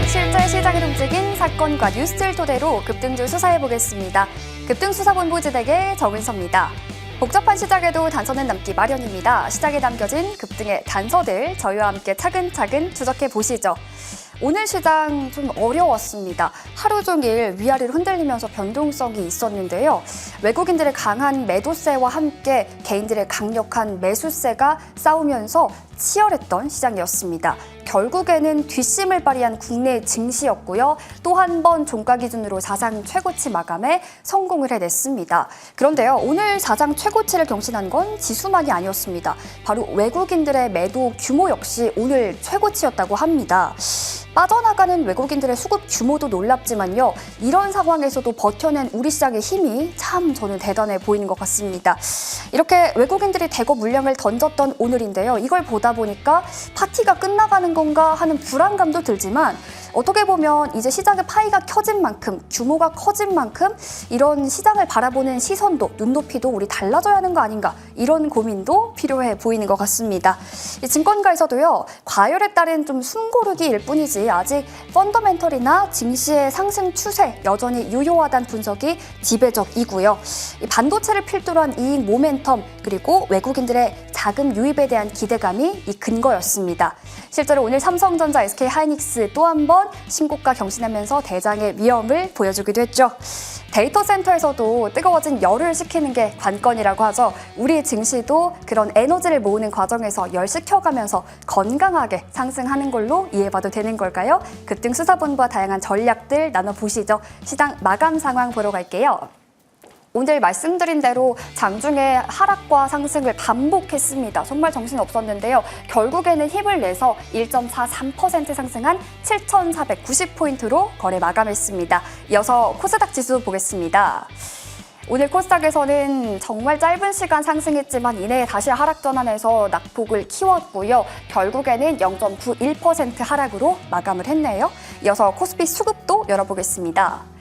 실제 시장을 움직인 사건과 뉴스를 토대로 급등주 수사해보겠습니다. 급등수사본부 지대의 정은서입니다. 복잡한 시장에도 단서는 남기 마련입니다. 시장에 남겨진 급등의 단서들 저희와 함께 차근차근 추적해보시죠. 오늘 시장 좀 어려웠습니다. 하루 종일 위아래로 흔들리면서 변동성이 있었는데요. 외국인들의 강한 매도세와 함께 개인들의 강력한 매수세가 싸우면서 치열했던 시장이었습니다. 결국에는 뒷심을 발휘한 국내 증시였고요. 또 한 번 종가 기준으로 사상 최고치 마감에 성공을 해냈습니다. 그런데요, 오늘 사상 최고치를 경신한 건 지수만이 아니었습니다. 바로 외국인들의 매도 규모 역시 오늘 최고치였다고 합니다. 빠져나가는 외국인들의 수급 규모도 놀랍지만요. 이런 상황에서도 버텨낸 우리 시장의 힘이 참 저는 대단해 보이는 것 같습니다. 이렇게 외국인들이 대거 물량을 던졌던 오늘인데요. 이걸 보다 보니까 파티가 끝나가는 건가 하는 불안감도 들지만 어떻게 보면 이제 시장의 파이가 켜진 만큼, 규모가 커진 만큼 이런 시장을 바라보는 시선도, 눈높이도 우리 달라져야 하는 거 아닌가, 이런 고민도 필요해 보이는 것 같습니다. 증권가에서도요, 과열에 따른 좀 숨고르기일 뿐이지 아직 펀더멘털이나 증시의 상승 추세 여전히 유효하다는 분석이 지배적이고요. 반도체를 필두로 한 이익 모멘텀, 그리고 외국인들의 자금 유입에 대한 기대감이 이 근거였습니다. 실제로 오늘 삼성전자, SK하이닉스 또 한 번 신고가 경신하면서 대장의 위험을 보여주기도 했죠. 데이터 센터에서도 뜨거워진 열을 식히는 게 관건이라고 하죠. 우리 증시도 그런 에너지를 모으는 과정에서 열 식혀가면서 건강하게 상승하는 걸로 이해봐도 되는 걸까요? 급등수사본부와 다양한 전략들 나눠보시죠. 시장 마감 상황 보러 갈게요. 오늘 말씀드린 대로 장중에 하락과 상승을 반복했습니다. 정말 정신없었는데요. 결국에는 힘을 내서 1.43% 상승한 7,490포인트로 거래 마감했습니다. 이어서 코스닥 지수 보겠습니다. 오늘 코스닥에서는 정말 짧은 시간 상승했지만 이내에 다시 하락 전환해서 낙폭을 키웠고요. 결국에는 0.91% 하락으로 마감을 했네요. 이어서 코스피 수급도 열어보겠습니다.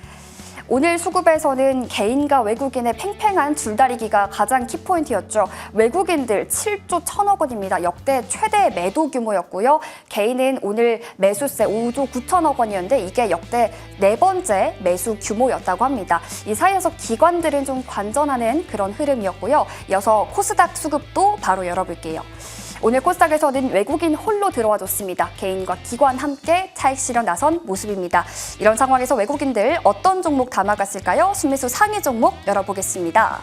오늘 수급에서는 개인과 외국인의 팽팽한 줄다리기가 가장 키포인트였죠. 외국인들 7조 1천억 원입니다. 역대 최대 매도 규모였고요. 개인은 오늘 매수세 5조 9천억 원이었는데 이게 역대 네 번째 매수 규모였다고 합니다. 이 사이에서 기관들은 좀 관전하는 그런 흐름이었고요. 이어서 코스닥 수급도 바로 열어볼게요. 오늘 코스닥에서는 외국인 홀로 들어와줬습니다. 개인과 기관 함께 차익 실현 나선 모습입니다. 이런 상황에서 외국인들 어떤 종목 담아갔을까요? 순매수 상위 종목 열어보겠습니다.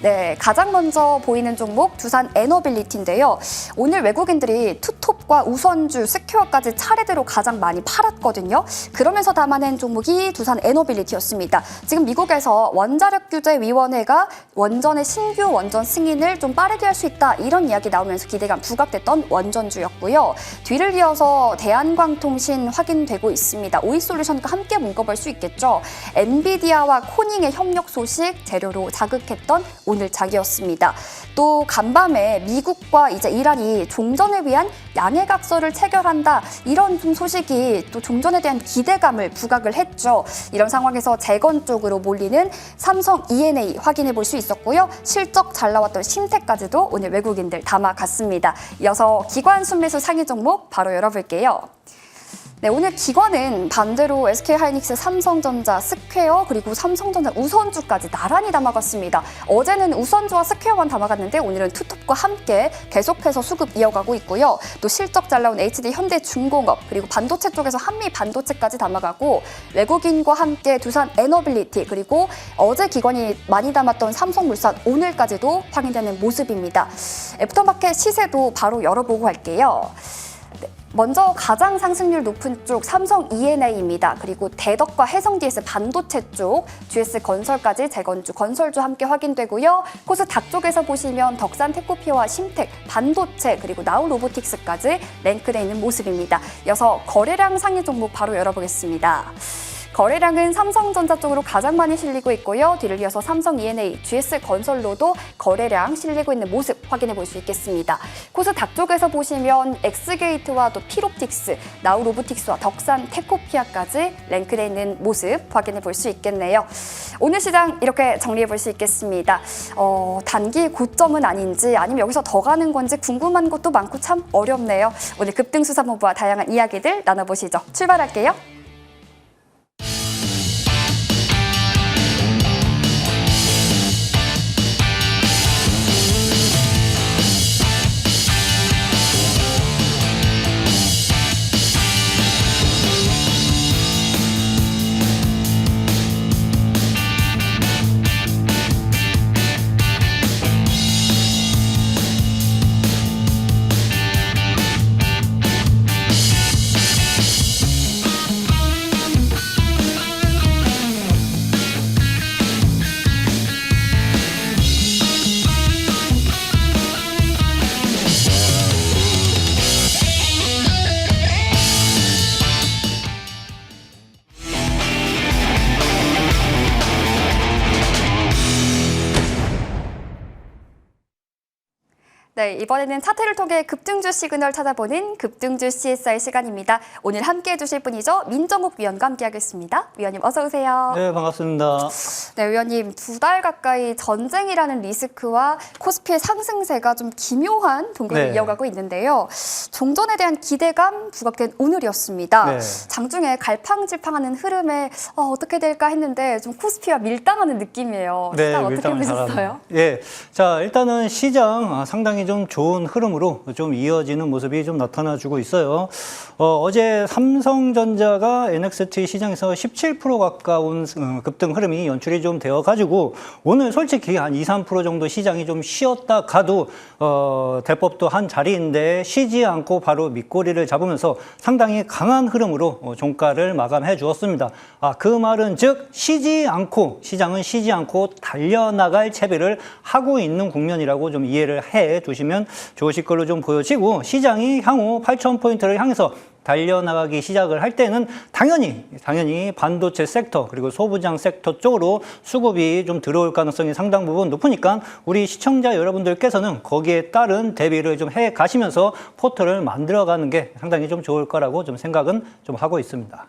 네, 가장 먼저 보이는 종목 두산 에너빌리티인데요. 오늘 외국인들이 투톱과 우선주, 스퀘어까지 차례대로 가장 많이 팔았거든요. 그러면서 담아낸 종목이 두산 에너빌리티였습니다. 지금 미국에서 원자력규제위원회가 원전의 신규 원전 승인을 좀 빠르게 할 수 있다, 이런 이야기 나오면서 기대감 부각됐던 원전주였고요. 뒤를 이어서 대한광통신 확인되고 있습니다. 오이솔루션과 함께 묶어볼 수 있겠죠. 엔비디아와 코닝의 협력 소식 재료로 자극했던 오늘 장이었습니다. 또 간밤에 미국과 이제 이란이 종전을 위한 양해각서를 체결한다, 이런 좀 소식이 또 종전에 대한 기대감을 부각을 했죠. 이런 상황에서 재건 쪽으로 몰리는 삼성 E&A 확인해 볼 수 있었고요. 실적 잘 나왔던 신텍까지도 오늘 외국인들 담아갔습니다. 이어서 기관 순매수 상위 종목 바로 열어볼게요. 네, 오늘 기관은 반대로 SK하이닉스, 삼성전자, 스퀘어, 그리고 삼성전자 우선주까지 나란히 담아갔습니다. 어제는 우선주와 스퀘어만 담아갔는데 오늘은 투톱과 함께 계속해서 수급 이어가고 있고요. 또 실적 잘 나온 HD 현대중공업, 그리고 반도체 쪽에서 한미반도체까지 담아가고, 외국인과 함께 두산 에너빌리티, 그리고 어제 기관이 많이 담았던 삼성물산 오늘까지도 확인되는 모습입니다. 애프터마켓 시세도 바로 열어보고 할게요. 먼저 가장 상승률 높은 쪽 삼성 E&A입니다. 그리고 대덕과 해성 DS 반도체 쪽, GS건설까지 재건주, 건설주 함께 확인되고요. 코스닥 쪽에서 보시면 덕산 테크피어와 심텍, 반도체, 그리고 나우 로보틱스까지 랭크되어 있는 모습입니다. 이어서 거래량 상위 종목 바로 열어보겠습니다. 거래량은 삼성전자 쪽으로 가장 많이 실리고 있고요. 뒤를 이어서 삼성 E&A, GS건설로도 거래량 실리고 있는 모습 확인해 볼 수 있겠습니다. 코스닥 쪽에서 보시면 엑스게이트와 또 피롭틱스, 나우로보틱스와 덕산, 테코피아까지 랭크되어 있는 모습 확인해 볼 수 있겠네요. 오늘 시장 이렇게 정리해 볼 수 있겠습니다. 단기 고점은 아닌지 아니면 여기서 더 가는 건지 궁금한 것도 많고 참 어렵네요. 오늘 급등수사본부와 다양한 이야기들 나눠보시죠. 출발할게요. 네, 이번에는 차트를 통해 급등주 시그널 찾아보는 급등주 CSI 시간입니다. 오늘 함께해 주실 분이죠. 민정욱 위원과 함께하겠습니다. 위원님 어서 오세요. 네, 반갑습니다. 네, 위원님 2달 가까이 전쟁이라는 리스크와 코스피의 상승세가 좀 기묘한 동굴을 네. 이어가고 있는데요. 종전에 대한 기대감 부각된 오늘이었습니다. 네. 장중에 갈팡질팡하는 흐름에 어떻게 될까 했는데 좀 코스피와 밀당하는 느낌이에요. 네, 시장 어떻게 밀당을 보셨어요? 잘하네요. 예, 자 일단은 시장 상당히 좀 좋은 흐름으로 좀 이어지는 모습이 좀 나타나주고 있어요. 어제 삼성전자가 NXT 시장에서 17% 가까운 급등 흐름이 연출이 좀 되어가지고 오늘 솔직히 한 2~3% 정도 시장이 좀 쉬었다 가도 대법도 한 자리인데 쉬지 않고 바로 밑꼬리를 잡으면서 상당히 강한 흐름으로 종가를 마감해 주었습니다. 그 말은 즉 시장은 쉬지 않고 달려나갈 채비를 하고 있는 국면이라고 좀 이해를 해 두시면 좋으실 걸로 좀 보여지고 시장이 향후 8,000포인트를 향해서 달려나가기 시작을 할 때는 당연히 반도체 섹터 그리고 소부장 섹터 쪽으로 수급이 좀 들어올 가능성이 상당 부분 높으니까 우리 시청자 여러분들께서는 거기에 따른 대비를 좀 해 가시면서 포트를 만들어가는 게 상당히 좀 좋을 거라고 좀 생각은 좀 하고 있습니다.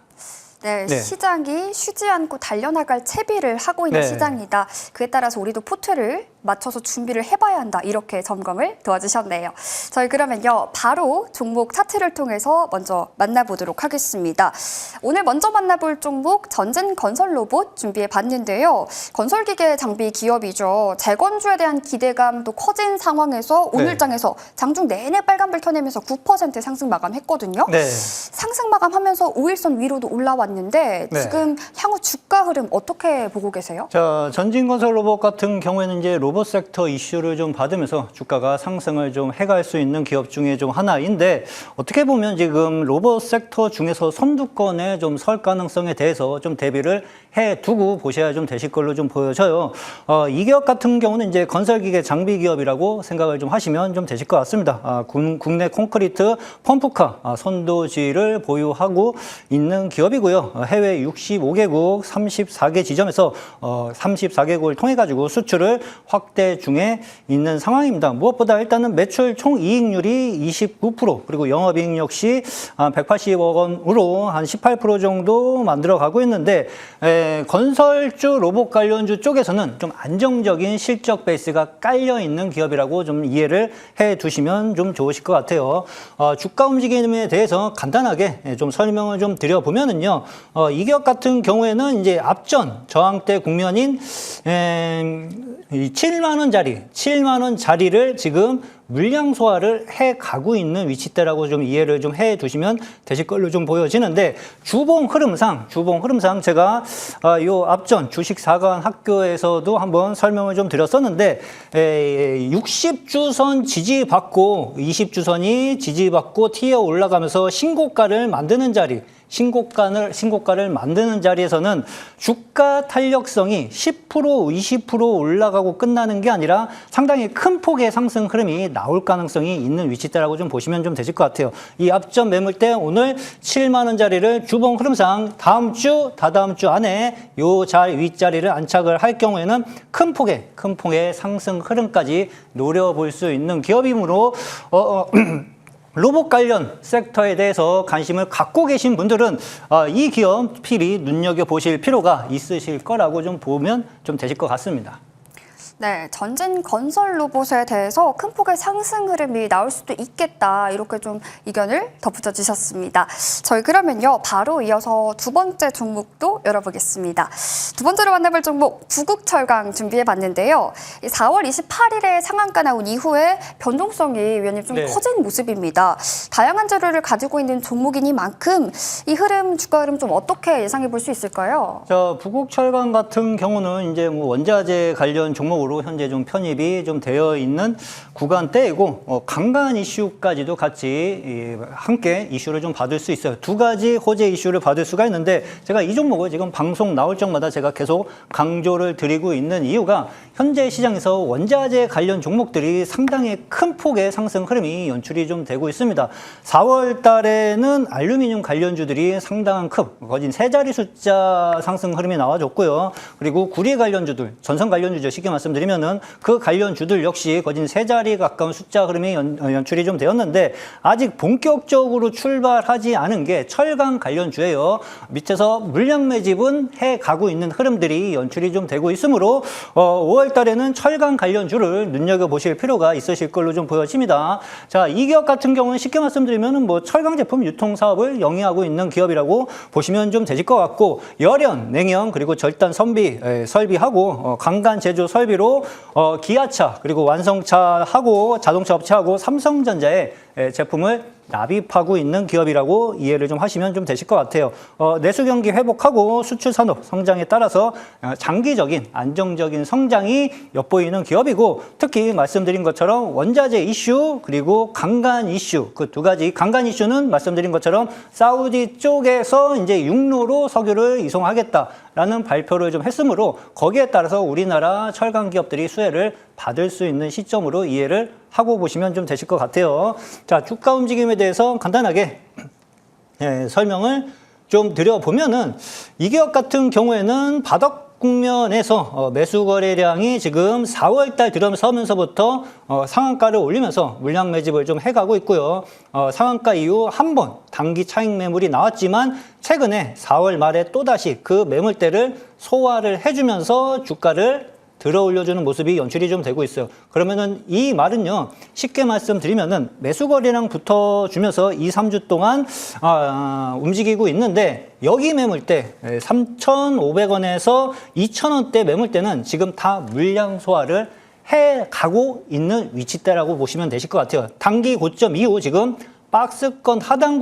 네, 네. 시장이 쉬지 않고 달려나갈 채비를 하고 있는 네. 시장이다. 그에 따라서 우리도 포트를 맞춰서 준비를 해봐야 한다. 이렇게 점검을 도와주셨네요. 저희 그러면요, 바로 종목 차트를 통해서 먼저 만나보도록 하겠습니다. 오늘 먼저 만나볼 종목 전진건설로봇 준비해봤는데요. 건설기계 장비 기업이죠. 재건주에 대한 기대감도 커진 상황에서 오늘장에서 장중 내내 빨간불 켜내면서 9% 상승 마감했거든요. 네. 상승 마감하면서 5일선 위로도 올라왔는데 네. 지금 향후 주가 흐름 어떻게 보고 계세요? 자, 전진건설로봇 같은 경우에는 이제 로봇 섹터 이슈를 좀 받으면서 주가가 상승을 좀 해갈 수 있는 기업 중에 좀 하나인데 어떻게 보면 지금 로봇 섹터 중에서 선두권에 좀 설 가능성에 대해서 좀 대비를 해 두고 보셔야 좀 되실 걸로 좀 보여져요. 이 기업 같은 경우는 이제 건설기계 장비 기업이라고 생각을 좀 하시면 좀 되실 것 같습니다. 국내 콘크리트 펌프카 선도지를 보유하고 있는 기업이고요. 해외 65개국 34개 지점에서 34개국을 통해 가지고 수출을 확대 중에 있는 상황입니다. 무엇보다 일단은 매출 총이익률이 29% 그리고 영업이익 역시 180억 원으로 한 18% 정도 만들어 가고 있는데 건설주 로봇 관련주 쪽에서는 좀 안정적인 실적 베이스가 깔려 있는 기업이라고 좀 이해를 해 두시면 좀 좋으실 것 같아요. 주가 움직임에 대해서 간단하게 좀 설명을 좀 드려보면은요. 이 기업 같은 경우에는 이제 앞전 저항대 국면인 7만 원 자리를 지금 물량 소화를 해 가고 있는 위치대라고 좀 이해를 좀 해 두시면 되실 걸로 좀 보여지는데 주봉 흐름상 제가 요 앞전 주식 사관 학교에서도 한번 설명을 좀 드렸었는데 60주선 지지받고 20주선이 지지받고 튀어 올라가면서 신고가를 만드는 자리 신고가를 만드는 자리에서는 주가 탄력성이 10%, 20% 올라가고 끝나는 게 아니라 상당히 큰 폭의 상승 흐름이 나올 가능성이 있는 위치대라고 좀 보시면 좀 되실 것 같아요. 이 앞전 매물대 오늘 7만 원짜리를 주봉 흐름상 다음 주, 다다음 주 안에 요 윗자리를 안착을 할 경우에는 큰 폭의 상승 흐름까지 노려볼 수 있는 기업이므로 로봇 관련 섹터에 대해서 관심을 갖고 계신 분들은 이 기업 필히 눈여겨보실 필요가 있으실 거라고 좀 보면 좀 되실 것 같습니다. 네, 전진 건설 로봇에 대해서 큰 폭의 상승 흐름이 나올 수도 있겠다. 이렇게 좀 의견을 덧붙여 주셨습니다. 저희 그러면요, 바로 이어서 두 번째 종목도 열어보겠습니다. 두 번째로 만나볼 종목, 부국철강 준비해 봤는데요. 4월 28일에 상한가 나온 이후에 변동성이 위원님 좀 커진 모습입니다. 다양한 재료를 가지고 있는 종목이니만큼 이 흐름, 주가 흐름 좀 어떻게 예상해 볼 수 있을까요? 자, 부국철강 같은 경우는 이제 뭐 원자재 관련 종목으로 현재 좀 편입이 좀 되어 있는 구간대이고 강간 이슈까지도 같이 함께 이슈를 좀 받을 수 있어요. 두 가지 호재 이슈를 받을 수가 있는데 제가 이 종목을 지금 방송 나올 적마다 제가 계속 강조를 드리고 있는 이유가 현재 시장에서 원자재 관련 종목들이 상당히 큰 폭의 상승 흐름이 연출이 좀 되고 있습니다. 4월 달에는 알루미늄 관련주들이 상당한 거진 세 자리 숫자 상승 흐름이 나와줬고요. 그리고 구리 관련주들, 전선 관련주죠. 쉽게 말씀드리면은 그 관련주들 역시 거진 세 자리 가까운 숫자 흐름이 연출이 좀 되었는데 아직 본격적으로 출발하지 않은 게 철강 관련주예요. 밑에서 물량 매집은 해 가고 있는 흐름들이 연출이 좀 되고 있으므로 5월 달에는 철강 관련주를 눈여겨보실 필요가 있으실 걸로 좀 보여집니다. 자, 이 기업 같은 경우는 쉽게 말씀드리면 뭐 철강 제품 유통 사업을 영위하고 있는 기업이라고 보시면 좀 되실 것 같고 열연, 냉연 그리고 절단 설비하고 강간 제조 설비로 기아차 그리고 완성차하고 자동차 업체하고 삼성전자의 제품을 납입하고 있는 기업이라고 이해를 좀 하시면 좀 되실 것 같아요. 내수 경기 회복하고 수출 산업 성장에 따라서 장기적인 안정적인 성장이 엿보이는 기업이고 특히 말씀드린 것처럼 원자재 이슈 그리고 강간 이슈 그 두 가지 강간 이슈는 말씀드린 것처럼 사우디 쪽에서 이제 육로로 석유를 이송하겠다라는 발표를 좀 했으므로 거기에 따라서 우리나라 철강 기업들이 수혜를 받을 수 있는 시점으로 이해를 하고 보시면 좀 되실 것 같아요. 자, 주가 움직임에 대해서 간단하게 설명을 좀 드려보면은 이 기업 같은 경우에는 바닥 국면에서 매수 거래량이 지금 4월 달 들어서면서부터 상한가를 올리면서 물량 매집을 좀 해가고 있고요. 상한가 이후 한 번 단기 차익 매물이 나왔지만 최근에 4월 말에 또다시 그 매물대를 소화를 해주면서 주가를 들어 올려주는 모습이 연출이 좀 되고 있어요. 그러면은 이 말은요, 쉽게 말씀드리면은 매수 거래량 붙어주면서 2, 3주 동안 움직이고 있는데 여기 매물대 3,500원에서 2,000원대 매물대는 지금 다 물량 소화를 해 가고 있는 위치대라고 보시면 되실 것 같아요. 단기 고점 이후 지금 박스권 하단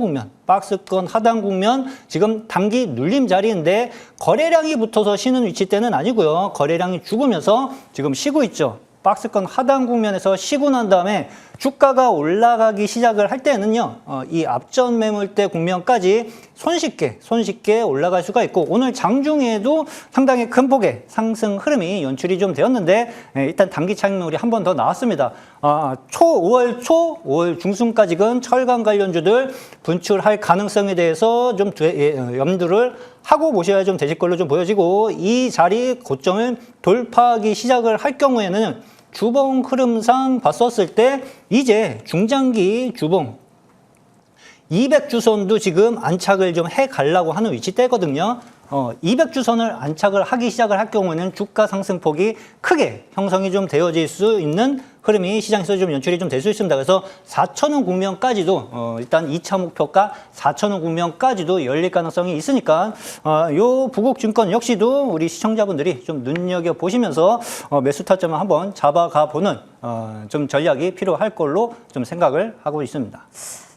국면 지금 단기 눌림 자리인데 거래량이 붙어서 쉬는 위치대는 아니고요. 거래량이 죽으면서 지금 쉬고 있죠. 박스권 하단 국면에서 쉬고 난 다음에 주가가 올라가기 시작을 할 때는요, 이 앞전 매물대 국면까지 손쉽게 올라갈 수가 있고, 오늘 장중에도 상당히 큰 폭의 상승 흐름이 연출이 좀 되었는데, 일단 단기 차익 매물이 한 번 더 나왔습니다. 5월 중순까지는 철강 관련주들 분출할 가능성에 대해서 좀 염두를 하고 보셔야 좀 되실 걸로 좀 보여지고, 이 자리 고점을 돌파하기 시작을 할 경우에는 주봉 흐름상 봤었을 때 이제 중장기 주봉 200주선도 지금 안착을 좀 해가려고 하는 위치대거든요. 200주선을 안착을 하기 시작을 할 경우에는 주가 상승폭이 크게 형성이 좀 되어질 수 있는 흐름이 시장에서 좀 연출이 좀 될 수 있습니다. 그래서 4,000원 국면까지도 일단 2차 목표가 4,000원 국면까지도 열릴 가능성이 있으니까 요 부국증권 역시도 우리 시청자분들이 좀 눈여겨보시면서 매수 타점을 한번 잡아가 보는 좀 전략이 필요할 걸로 좀 생각을 하고 있습니다.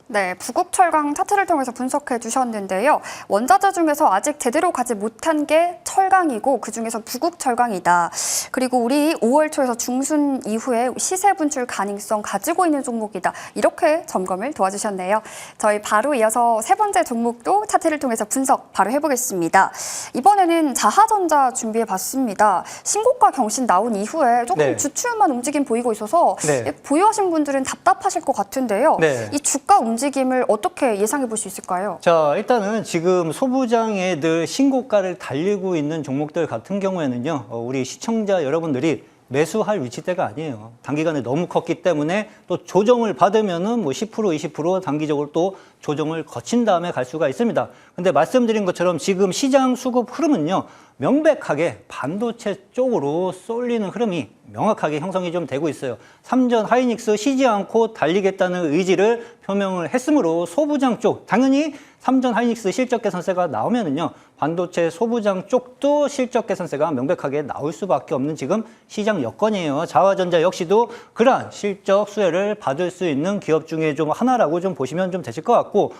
네, 부국철강 차트를 통해서 분석해 주셨는데요. 원자재 중에서 아직 제대로 가지 못한 게 철강이고 그중에서 부국철강이다. 그리고 우리 5월 초에서 중순 이후에 시세 분출 가능성 가지고 있는 종목이다. 이렇게 점검을 도와주셨네요. 저희 바로 이어서 세 번째 종목도 차트를 통해서 분석 바로 해보겠습니다. 이번에는 자하전자 준비해 봤습니다. 신고가 경신 나온 이후에 조금 네. 주춤한 움직임 보이고 있어서 네. 보유하신 분들은 답답하실 것 같은데요. 네. 이 주가 움직임을 어떻게 예상해 볼 수 있을까요? 자, 일단은 지금 소부장에 늘 신고가를 달리고 있는 종목들 같은 경우에는요, 우리 시청자 여러분들이 매수할 위치대가 아니에요. 단기간에 너무 컸기 때문에 또 조정을 받으면은 뭐 10%, 20% 단기적으로 또 조정을 거친 다음에 갈 수가 있습니다. 근데 말씀드린 것처럼 지금 시장 수급 흐름은요, 명백하게 반도체 쪽으로 쏠리는 흐름이 명확하게 형성이 좀 되고 있어요. 삼전 하이닉스 쉬지 않고 달리겠다는 의지를 표명을 했으므로 소부장 쪽, 당연히 삼전 하이닉스 실적 개선세가 나오면은요, 반도체 소부장 쪽도 실적 개선세가 명백하게 나올 수밖에 없는 지금 시장 여건이에요. 자화전자 역시도 그러한 실적 수혜를 받을 수 있는 기업 중에 좀 하나라고 좀 보시면 좀 되실 것 같고,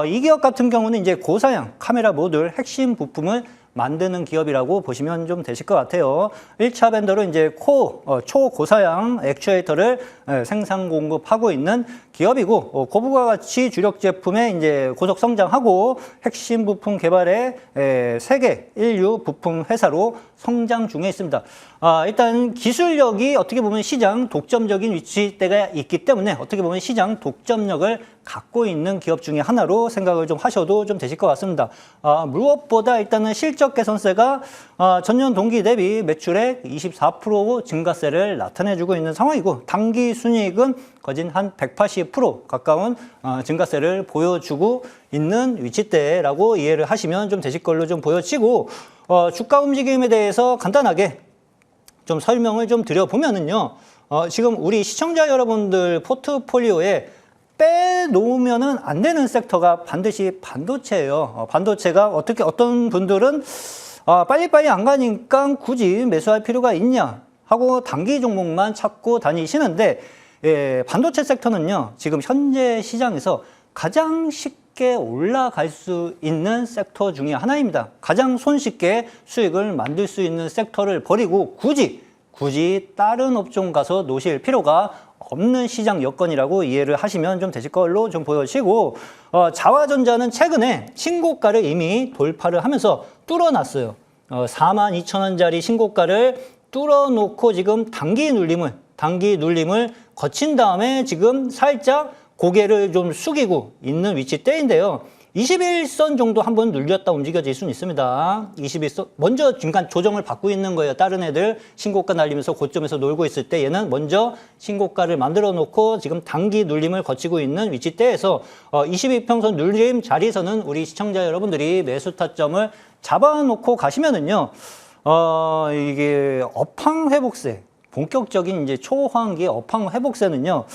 이 기업 같은 경우는 이제 고사양 카메라 모듈 핵심 부품을 만드는 기업이라고 보시면 좀 되실 것 같아요. 1차 벤더로 이제 초고사양 액추에이터를 생산 공급하고 있는 기업이고, 고부가 가치 주력 제품에 이제 고속 성장하고 핵심 부품 개발에 세계 인류 부품 회사로 성장 중에 있습니다. 일단 기술력이 어떻게 보면 시장 독점적인 위치대가 있기 때문에 어떻게 보면 시장 독점력을 갖고 있는 기업 중에 하나로 생각을 좀 하셔도 좀 되실 것 같습니다. 무엇보다 일단은 실적 개선세가 전년 동기 대비 매출액 24% 증가세를 나타내주고 있는 상황이고, 단기 순이익은 거진 한 180% 가까운 증가세를 보여주고 있는 위치대라고 이해를 하시면 좀 되실 걸로 좀 보여지고, 주가 움직임에 대해서 간단하게 좀 설명을 좀 드려보면은요, 지금 우리 시청자 여러분들 포트폴리오에 빼놓으면은 안 되는 섹터가 반드시 반도체예요. 반도체가 어떤 분들은 빨리빨리 안 가니까 굳이 매수할 필요가 있냐 하고 단기 종목만 찾고 다니시는데, 반도체 섹터는요, 지금 현재 시장에서 가장 쉽게 올라갈 수 있는 섹터 중에 하나입니다. 가장 손쉽게 수익을 만들 수 있는 섹터를 버리고 굳이 다른 업종 가서 놓으실 필요가 없는 시장 여건이라고 이해를 하시면 좀 되실 걸로 좀 보여지고, 자화전자는 최근에 신고가를 이미 돌파를 하면서 뚫어놨어요. 42,000원짜리 신고가를 뚫어놓고 지금 단기 눌림을 거친 다음에 지금 살짝 고개를 좀 숙이고 있는 위치대인데요. 21선 정도 한번 눌렸다 움직여질 수는 있습니다. 21선 먼저 중간 조정을 받고 있는 거예요. 다른 애들 신고가 날리면서 고점에서 놀고 있을 때 얘는 먼저 신고가를 만들어 놓고 지금 단기 눌림을 거치고 있는 위치대에서 22평선 눌림 자리에서는 우리 시청자 여러분들이 매수 타점을 잡아놓고 가시면은요, 이게 업황 회복세, 본격적인 이제 초호황기 업황 회복세는요,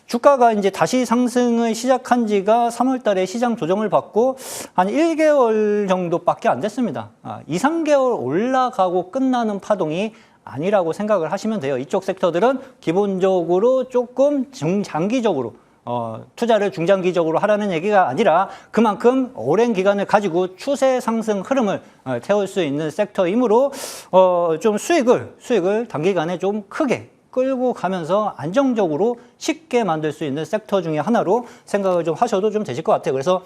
주가가 이제 다시 상승을 시작한 지가 3월 달에 시장 조정을 받고 한 1개월 정도밖에 안 됐습니다. 2, 3개월 올라가고 끝나는 파동이 아니라고 생각을 하시면 돼요. 이쪽 섹터들은 기본적으로 조금 중장기적으로 투자를 중장기적으로 하라는 얘기가 아니라 그만큼 오랜 기간을 가지고 추세 상승 흐름을 태울 수 있는 섹터이므로 좀 수익을 단기간에 좀 크게 끌고 가면서 안정적으로 쉽게 만들 수 있는 sek터 중에 하나로 생각을 좀 하셔도 좀 되실 것 같아요. 그래서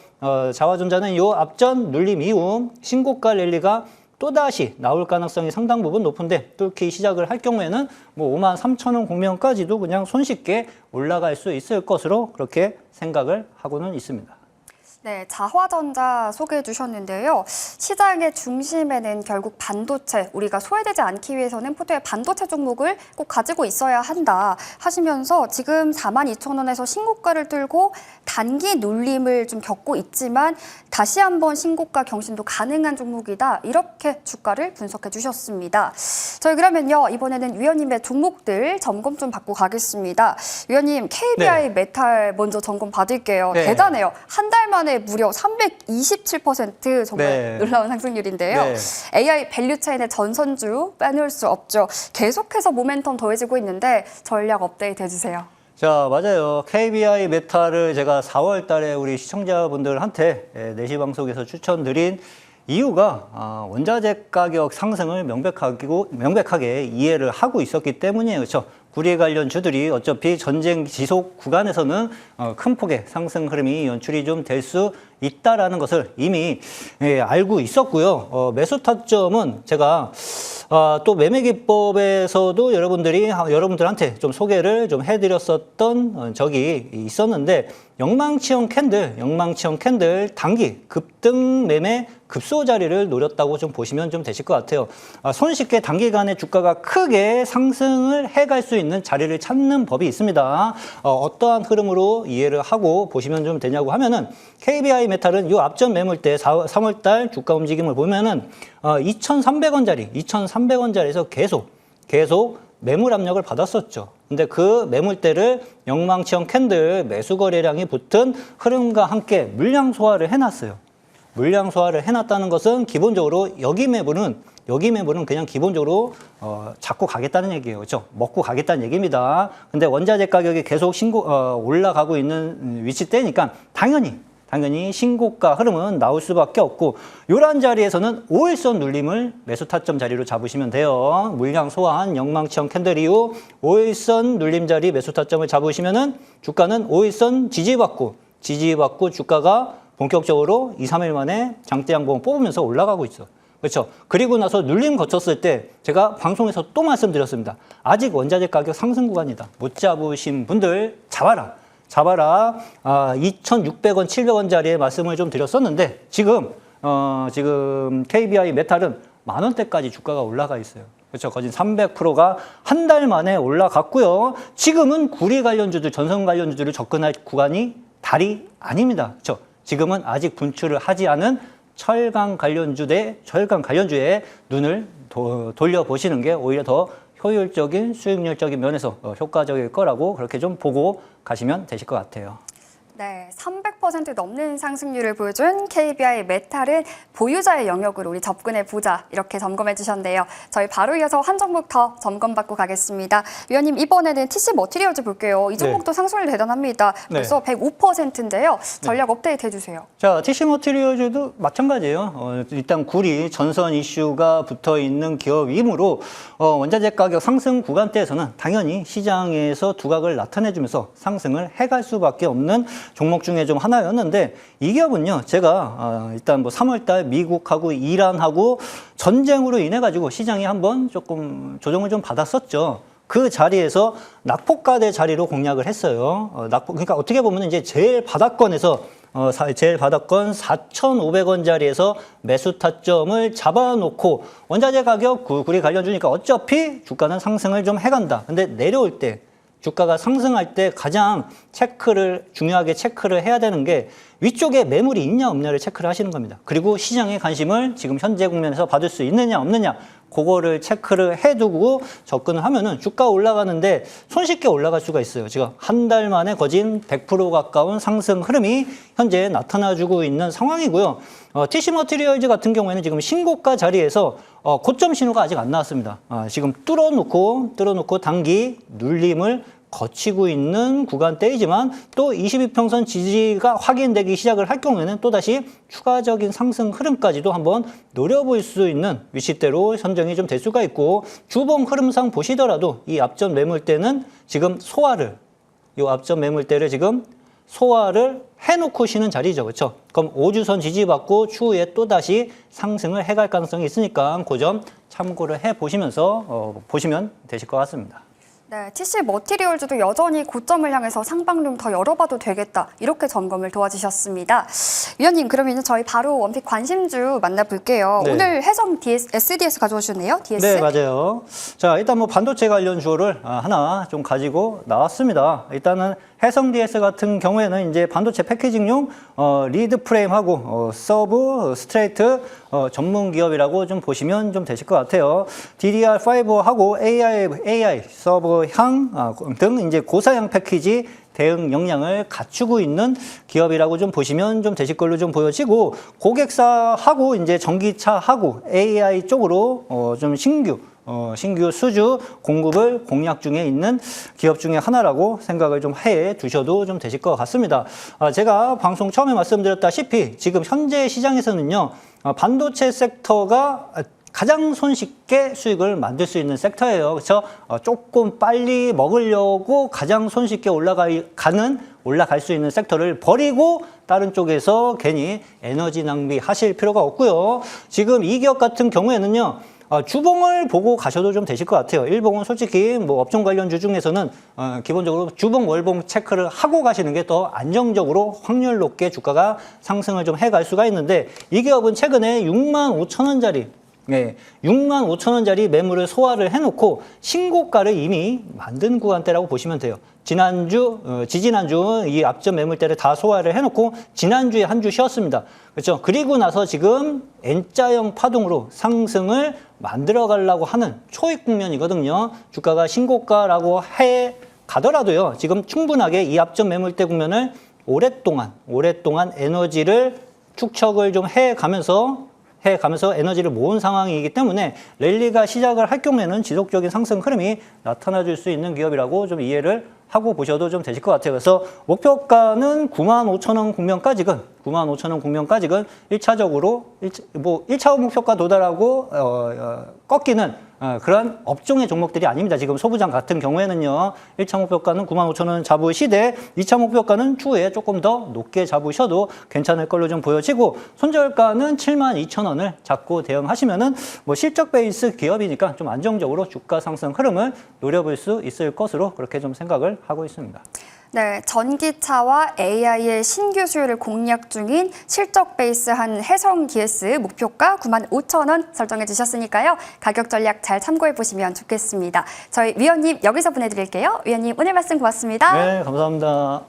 자화전자는 이 앞전 눌림 이후 신고가 랠리가 또다시 나올 가능성이 상당 부분 높은데, 뚫기 시작을 할 경우에는 뭐 53,000원 국면까지도 그냥 손쉽게 올라갈 수 있을 것으로 그렇게 생각을 하고는 있습니다. 네, 자화전자 소개해 주셨는데요. 시장의 중심에는 결국 반도체, 우리가 소외되지 않기 위해서는 포트에 반도체 종목을 꼭 가지고 있어야 한다 하시면서 지금 42,000원에서 신고가를 뚫고 단기 눌림을 좀 겪고 있지만 다시 한번 신고가 경신도 가능한 종목이다. 이렇게 주가를 분석해 주셨습니다. 저희 그러면요, 이번에는 위원님의 종목들 점검 좀 받고 가겠습니다. 위원님, KBI 네. 메탈 먼저 점검 받을게요. 네. 대단해요. 한 달 만에 무려 327% 정말 네. 놀라운 상승률인데요. 네. AI 밸류체인의 전선주 빼놓을 수 없죠. 계속해서 모멘텀 더해지고 있는데 전략 업데이트 해주세요. 자, 맞아요. KBI 메탈을 제가 4월 달에 우리 시청자분들한테 4시 방송에서 추천드린 이유가 원자재 가격 상승을 명백하게 이해를 하고 있었기 때문이에요. 그렇죠? 구리 관련 주들이 어차피 전쟁 지속 구간에서는 큰 폭의 상승 흐름이 연출이 좀 될 수 있다라는 것을 이미 알고 있었고요. 매수 타점은 제가 또 매매 기법에서도 여러분들한테 좀 소개를 좀 해드렸었던 적이 있었는데 영망치형 캔들 단기 급등 매매 급소 자리를 노렸다고 좀 보시면 좀 되실 것 같아요. 손쉽게 단기간에 주가가 크게 상승을 해갈 수 있는 자리를 찾는 법이 있습니다. 어떠한 흐름으로 이해를 하고 보시면 좀 되냐고 하면은 KBI 메탈은 이 앞전 매물대 3월달 주가 움직임을 보면은 2,300원짜리에서 계속 매물 압력을 받았었죠. 근데 그 매물대를 영망치형 캔들 매수 거래량이 붙은 흐름과 함께 물량 소화를 해놨어요. 물량 소화를 해놨다는 것은 기본적으로 여기 매물은 그냥 기본적으로 잡고 가겠다는 얘기예요. 그렇죠? 먹고 가겠다는 얘기입니다. 근데 원자재 가격이 계속 올라가고 있는 위치대니까 당연히 신고가 흐름은 나올 수밖에 없고 이런 자리에서는 5일선 눌림을 매수 타점 자리로 잡으시면 돼요. 물량 소화한 영망치형 캔들 이후 5일선 눌림 자리 매수 타점을 잡으시면은 주가는 5일선 지지받고 주가가 본격적으로 2, 3일 만에 장대 양봉 뽑으면서 올라가고 있어. 그렇죠? 그리고 나서 눌림 거쳤을 때 제가 방송에서 또 말씀드렸습니다. 아직 원자재 가격 상승 구간이다. 못 잡으신 분들 잡아라. 2,600원, 700원짜리의 말씀을 좀 드렸었는데 지금 KBI 메탈은 10,000원대까지 주가가 올라가 있어요. 그렇죠. 거진 300%가 한 달 만에 올라갔고요. 지금은 구리 관련주들, 전선 관련주들을 접근할 구간이 달이 아닙니다. 그렇죠. 지금은 아직 분출을 하지 않은 철강 관련주에 눈을 돌려보시는 게 오히려 더 효율적인 수익률적인 면에서 효과적일 거라고 그렇게 좀 보고 가시면 되실 것 같아요. 네, 300% 넘는 상승률을 보여준 KBI 메탈은 보유자의 영역으로 우리 접근해 보자 이렇게 점검해 주셨는데요. 저희 바로 이어서 한 종목 더 점검받고 가겠습니다. 위원님 이번에는 TC 머티리얼즈 볼게요. 이 종목도 상승률 대단합니다. 벌써 105%인데요. 전략 업데이트 해주세요. 자, TC 머티리얼즈도 마찬가지예요. 일단 구리 전선 이슈가 붙어 있는 기업이므로 원자재 가격 상승 구간대에서는 당연히 시장에서 두각을 나타내주면서 상승을 해갈 수밖에 없는 종목 중에 좀 하나였는데 이 기업은요 제가 일단 3월달 미국하고 이란하고 전쟁으로 인해 가지고 시장이 한번 조금 조정을 좀 받았었죠. 그 자리에서 낙폭과대 자리로 공략을 했어요. 그러니까 어떻게 보면 이제 제일 바닥권 4,500원 자리에서 매수 타점을 잡아놓고 원자재 가격 구리 관련주니까 어차피 주가는 상승을 좀 해간다. 근데 내려올 때 주가가 상승할 때 가장 중요하게 체크를 해야 되는 게 위쪽에 매물이 있냐 없냐를 체크를 하시는 겁니다. 그리고 시장의 관심을 지금 현재 국면에서 받을 수 있느냐 없느냐 그거를 체크를 해두고 접근을 하면은 주가 올라가는데 손쉽게 올라갈 수가 있어요. 지금 한 달 만에 거진 100% 가까운 상승 흐름이 현재 나타나주고 있는 상황이고요. TC 머티리얼즈 같은 경우에는 지금 신고가 자리에서 고점 신호가 아직 안 나왔습니다. 지금 뚫어놓고 단기 눌림을 거치고 있는 구간대이지만 또 22평선 지지가 확인되기 시작을 할 경우에는 또다시 추가적인 상승 흐름까지도 한번 노려볼 수 있는 위치대로 선정이 좀 될 수가 있고 주봉 흐름상 보시더라도 이 앞전 매물대는 지금 소화를 해놓고 쉬는 자리죠. 그렇죠? 그럼 5주선 지지받고 추후에 또다시 상승을 해갈 가능성이 있으니까 그 점 참고를 해보시면서 보시면 되실 것 같습니다. 네, TC 머티리얼즈도 여전히 고점을 향해서 상방룸 더 열어봐도 되겠다. 이렇게 점검을 도와주셨습니다. 위원님, 그러면 저희 바로 원픽 관심주 만나볼게요. 네. 오늘 해성 SDS 가져오셨네요. DS. 네, 맞아요. 자, 일단 반도체 관련 주를 하나 좀 가지고 나왔습니다. 일단은 해성 DS 같은 경우에는 이제 반도체 패키징용 리드 프레임하고 서브 스트레이트 전문 기업이라고 좀 보시면 좀 되실 것 같아요. DDR5하고 AI 서버향 등 이제 고사양 패키지 대응 역량을 갖추고 있는 기업이라고 좀 보시면 좀 되실 걸로 좀 보여지고 고객사하고 이제 전기차하고 AI 쪽으로 좀 신규 신규 수주 공급을 공략 중에 있는 기업 중에 하나라고 생각을 좀 해 두셔도 좀 되실 것 같습니다. 제가 방송 처음에 말씀드렸다시피 지금 현재 시장에서는요, 반도체 섹터가 가장 손쉽게 수익을 만들 수 있는 섹터예요. 그래서 조금 빨리 먹으려고 가장 손쉽게 올라갈 수 있는 섹터를 버리고 다른 쪽에서 괜히 에너지 낭비하실 필요가 없고요. 지금 이 기업 같은 경우에는요, 주봉을 보고 가셔도 좀 되실 것 같아요. 일봉은 솔직히 뭐 업종 관련주 중에서는 기본적으로 주봉, 월봉 체크를 하고 가시는 게 더 안정적으로 확률 높게 주가가 상승을 좀 해갈 수가 있는데, 이 기업은 최근에 65,000원짜리 65,000원짜리 매물을 소화를 해놓고 신고가를 이미 만든 구간대라고 보시면 돼요. 지지난주 이 앞전 매물대를 다 소화를 해놓고 지난주에 한 주 쉬었습니다. 그렇죠? 그리고 나서 지금 N자형 파동으로 상승을 만들어 가려고 하는 초입 국면이거든요. 주가가 신고가라고 해 가더라도요, 지금 충분하게 이 앞전 매물대 국면을 오랫동안 에너지를 축적을 좀 해가면서 에너지를 모은 상황이기 때문에 랠리가 시작을 할 경우에는 지속적인 상승 흐름이 나타나줄 수 있는 기업이라고 좀 이해를 하고 보셔도 좀 되실 것 같아요. 그래서 목표가는 95,000원 국면까지는 1차적으로 1차 목표가 도달하고 꺾이는 그런 업종의 종목들이 아닙니다. 지금 소부장 같은 경우에는요, 1차 목표가는 95,000원 잡으시되 2차 목표가는 추후에 조금 더 높게 잡으셔도 괜찮을 걸로 좀 보여지고, 손절가는 72,000원을 잡고 대응하시면은 뭐 실적 베이스 기업이니까 좀 안정적으로 주가 상승 흐름을 노려볼 수 있을 것으로 그렇게 좀 생각을 하고 있습니다. 네, 전기차와 AI의 신규 수요를 공략 중인 실적 베이스한 해성 GS 목표가 95,000원 설정해 주셨으니까요. 가격 전략 잘 참고해 보시면 좋겠습니다. 저희 위원님 여기서 보내드릴게요. 위원님 오늘 말씀 고맙습니다. 네, 감사합니다.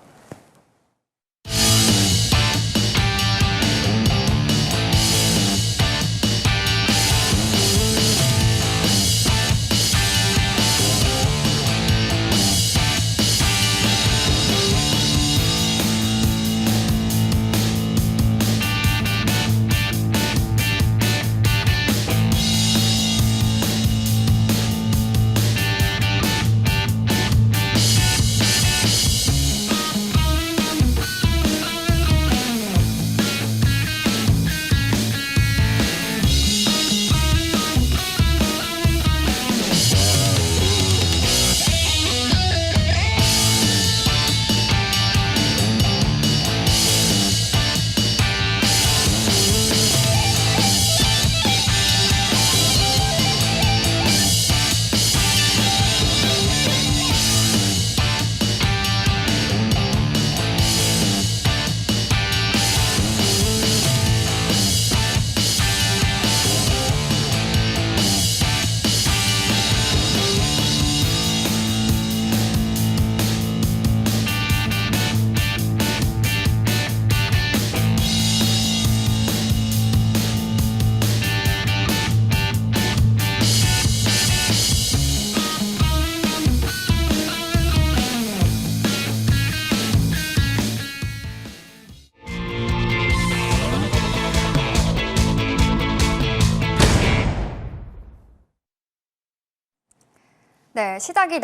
네, 시작에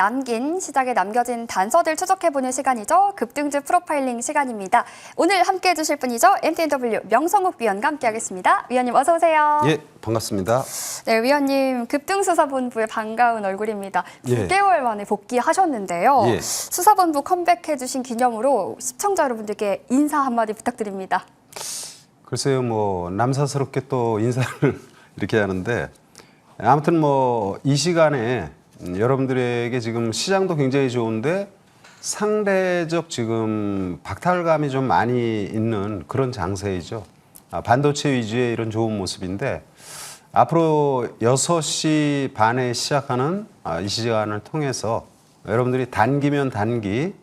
남겨진 단서들 추적해보는 시간이죠. 급등주 프로파일링 시간입니다. 오늘 함께해 주실 분이죠. MTNW 명성욱 위원과 함께하겠습니다. 위원님 어서 오세요. 예, 반갑습니다. 네, 위원님 급등수사본부의 반가운 얼굴입니다. 예. 9개월 만에 복귀하셨는데요. 예. 수사본부 컴백해 주신 기념으로 시청자 여러분들께 인사 한마디 부탁드립니다. 글쎄요, 뭐 남사스럽게 또 인사를 이렇게 하는데, 아무튼 뭐 이 시간에 여러분들에게 지금 시장도 굉장히 좋은데 상대적 지금 박탈감이 좀 많이 있는 그런 장세이죠. 반도체 위주의 이런 좋은 모습인데, 앞으로 6시 반에 시작하는 이 시간을 통해서 여러분들이 단기면 단기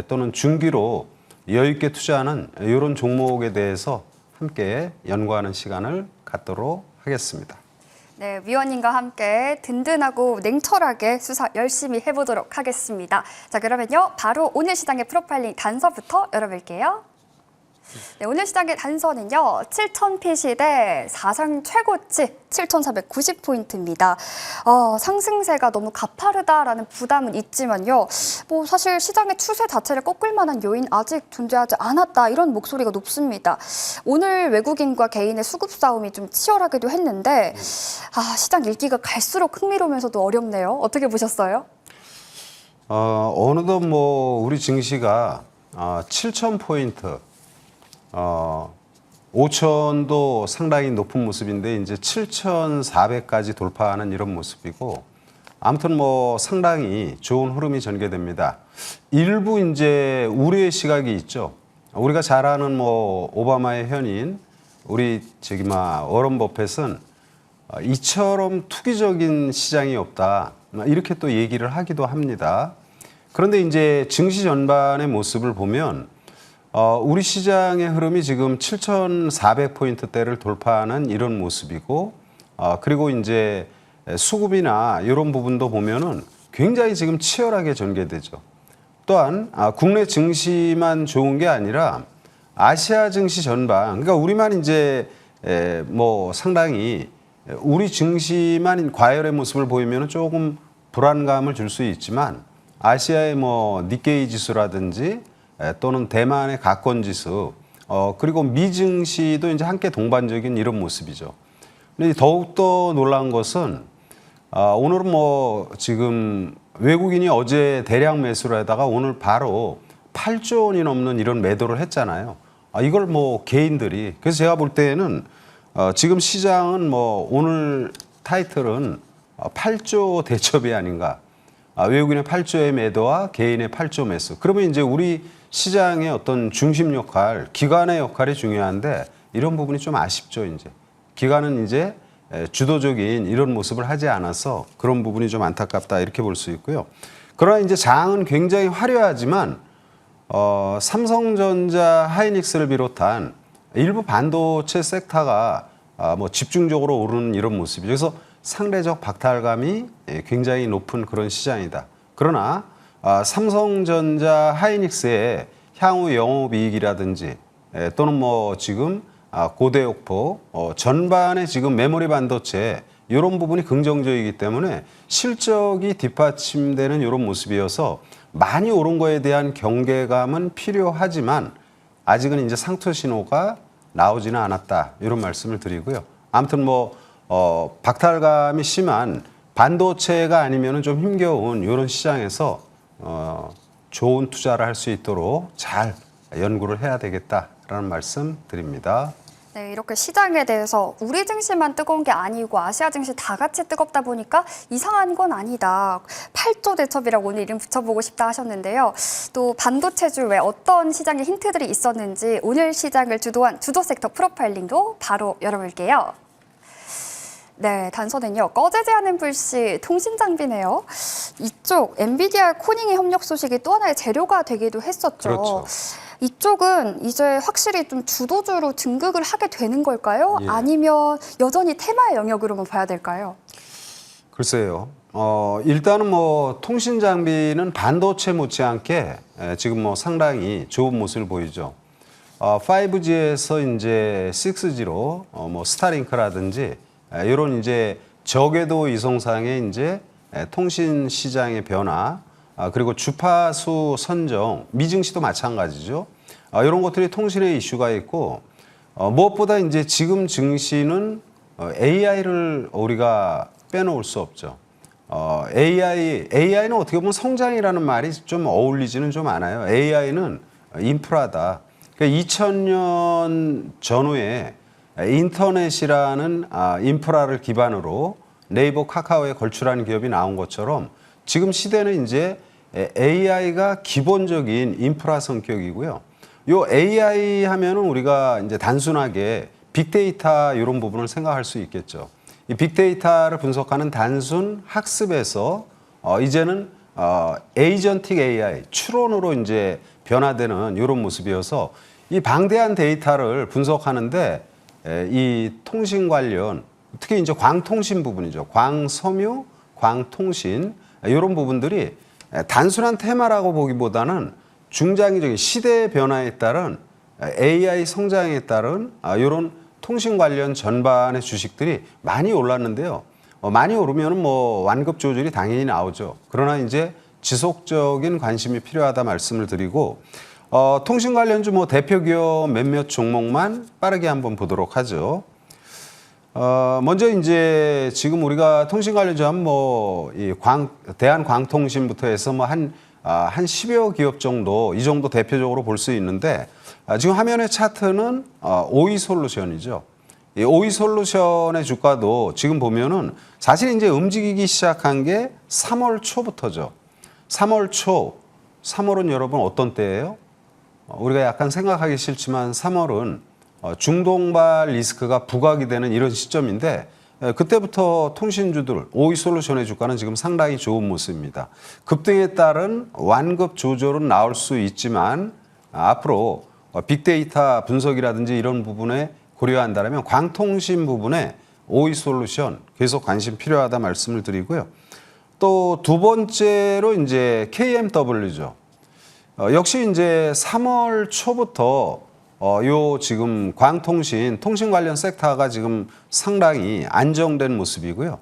또는 중기로 여유 있게 투자하는 이런 종목에 대해서 함께 연구하는 시간을 갖도록 하겠습니다. 네, 위원님과 함께 든든하고 냉철하게 수사 열심히 해보도록 하겠습니다. 자, 그러면요, 바로 오늘 시장의 프로파일링 단서부터 열어볼게요. 네, 오늘 시장의 단선은요, 7,000피 시대 사상 최고치 7,490포인트입니다. 상승세가 너무 가파르다라는 부담은 있지만요, 사실 시장의 추세 자체를 꺾을 만한 요인 아직 존재하지 않았다, 이런 목소리가 높습니다. 오늘 외국인과 개인의 수급 싸움이 좀 치열하기도 했는데, 시장 읽기가 갈수록 흥미로우면서도 어렵네요. 어떻게 보셨어요? 어느덧 우리 증시가 7,000포인트, 5,000도 상당히 높은 모습인데 이제 7,400까지 돌파하는 이런 모습이고, 아무튼 상당히 좋은 흐름이 전개됩니다. 일부 이제 우려의 시각이 있죠. 우리가 잘 아는 오바마의 현인 우리 워런 버핏은 이처럼 투기적인 시장이 없다, 이렇게 또 얘기를 하기도 합니다. 그런데 이제 증시 전반의 모습을 보면 우리 시장의 흐름이 지금 7,400포인트대를 돌파하는 이런 모습이고, 그리고 이제 수급이나 이런 부분도 보면은 굉장히 지금 치열하게 전개되죠. 또한 국내 증시만 좋은 게 아니라 아시아 증시 전반, 그러니까 우리만 이제 상당히 우리 증시만 과열의 모습을 보이면은 조금 불안감을 줄 수 있지만, 아시아의 니케이 지수라든지 또는 대만의 가권 지수, 그리고 미 증시도 이제 함께 동반적인 이런 모습이죠. 근데 더욱더 놀라운 것은 오늘은 지금 외국인이 어제 대량 매수를 하다가 오늘 바로 8조 원이 넘는 이런 매도를 했잖아요. 이걸 개인들이, 그래서 제가 볼 때에는 지금 시장은 오늘 타이틀은 8조 대첩이 아닌가. 외국인의 8조의 매도와 개인의 8조 매수. 그러면 이제 우리 시장의 어떤 중심 역할, 기관의 역할이 중요한데 이런 부분이 좀 아쉽죠, 이제. 기관은 이제 주도적인 이런 모습을 하지 않아서 그런 부분이 좀 안타깝다, 이렇게 볼 수 있고요. 그러나 이제 장은 굉장히 화려하지만 삼성전자, 하이닉스를 비롯한 일부 반도체 섹터가 집중적으로 오르는 이런 모습이죠. 그래서 상대적 박탈감이 굉장히 높은 그런 시장이다. 그러나 삼성전자, 하이닉스의 향후 영업이익이라든지 또는 지금 고대역포 전반에 지금 메모리 반도체 이런 부분이 긍정적이기 때문에 실적이 뒷받침되는 이런 모습이어서 많이 오른 거에 대한 경계감은 필요하지만 아직은 이제 상투 신호가 나오지는 않았다, 이런 말씀을 드리고요. 아무튼 박탈감이 심한 반도체가 아니면 좀 힘겨운 이런 시장에서 좋은 투자를 할 수 있도록 잘 연구를 해야 되겠다라는 말씀 드립니다. 네, 이렇게 시장에 대해서 우리 증시만 뜨거운 게 아니고 아시아 증시 다 같이 뜨겁다 보니까 이상한 건 아니다. 8조 대첩이라고 오늘 이름 붙여보고 싶다 하셨는데요. 또 반도체주 외 어떤 시장의 힌트들이 있었는지 오늘 시장을 주도한 주도 섹터 프로파일링도 바로 열어볼게요. 네, 단서는요, 꺼지지 않은 불씨 통신 장비네요. 이쪽 엔비디아 코닝의 협력 소식이 또 하나의 재료가 되기도 했었죠. 그렇죠. 이쪽은 이제 확실히 좀 주도주로 등극을 하게 되는 걸까요? 예. 아니면 여전히 테마의 영역으로만 봐야 될까요? 글쎄요. 일단은 통신 장비는 반도체 못지않게 지금 상당히 좋은 모습을 보이죠. 5G에서 이제 6G로 스타링크라든지 이런 이제 저궤도 이송상의 이제 통신 시장의 변화, 그리고 주파수 선정, 미증시도 마찬가지죠. 이런 것들이 통신의 이슈가 있고, 무엇보다 이제 지금 증시는 AI를 우리가 빼놓을 수 없죠. AI는 어떻게 보면 성장이라는 말이 좀 어울리지는 좀 않아요. AI는 인프라다. 그러니까 2000년 전후에 인터넷이라는 인프라를 기반으로 네이버, 카카오에 걸출하는 기업이 나온 것처럼 지금 시대는 이제 AI가 기본적인 인프라 성격이고요. 요 AI 하면은 우리가 이제 단순하게 빅데이터 이런 부분을 생각할 수 있겠죠. 이 빅데이터를 분석하는 단순 학습에서 이제는 에이전틱 AI, 추론으로 이제 변화되는 이런 모습이어서 이 방대한 데이터를 분석하는데 이 통신 관련, 특히 이제 광통신 부분이죠. 광섬유, 광통신 이런 부분들이 단순한 테마라고 보기보다는 중장기적인 시대의 변화에 따른 AI 성장에 따른 이런 통신 관련 전반의 주식들이 많이 올랐는데요. 많이 오르면 뭐 완급 조절이 당연히 나오죠. 그러나 이제 지속적인 관심이 필요하다 말씀을 드리고 통신 관련주 뭐 대표 기업 몇몇 종목만 빠르게 한번 보도록 하죠. 먼저 이제 지금 우리가 통신 관련주 하면 뭐이 대한광통신부터 해서 뭐 한 10여 기업 정도 이 정도 대표적으로 볼 수 있는데 지금 화면의 차트는 오이솔루션이죠. 이 오이솔루션의 주가도 지금 보면은 사실 이제 움직이기 시작한 게 3월 초부터죠. 3월 초, 3월은 여러분 어떤 때예요? 우리가 약간 생각하기 싫지만 3월은 중동발 리스크가 부각이 되는 이런 시점인데 그때부터 통신주들, 오이솔루션의 주가는 지금 상당히 좋은 모습입니다. 급등에 따른 완급 조절은 나올 수 있지만 앞으로 빅데이터 분석이라든지 이런 부분에 고려한다면 광통신 부분에 오이솔루션 계속 관심 필요하다 말씀을 드리고요. 또 두 번째로 이제 KMW죠. 역시 이제 3월 초부터 요 지금 광통신, 통신 관련 섹터가 지금 상당히 안정된 모습이고요.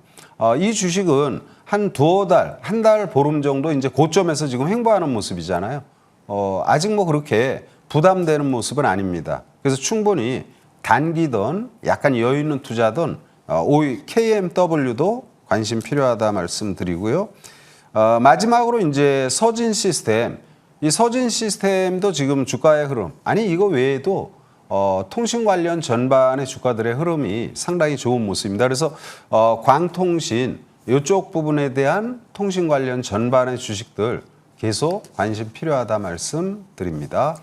이 주식은 한 두어 달, 한 달 보름 정도 이제 고점에서 지금 횡보하는 모습이잖아요. 아직 뭐 그렇게 부담되는 모습은 아닙니다. 그래서 충분히 단기든 약간 여유 있는 투자든 KMW도 관심 필요하다 말씀드리고요. 마지막으로 이제 서진 시스템. 이 서진 시스템도 지금 주가의 흐름, 아니 이거 외에도 통신 관련 전반의 주가들의 흐름이 상당히 좋은 모습입니다. 그래서 광통신 이쪽 부분에 대한 통신 관련 전반의 주식들 계속 관심 필요하다 말씀드립니다.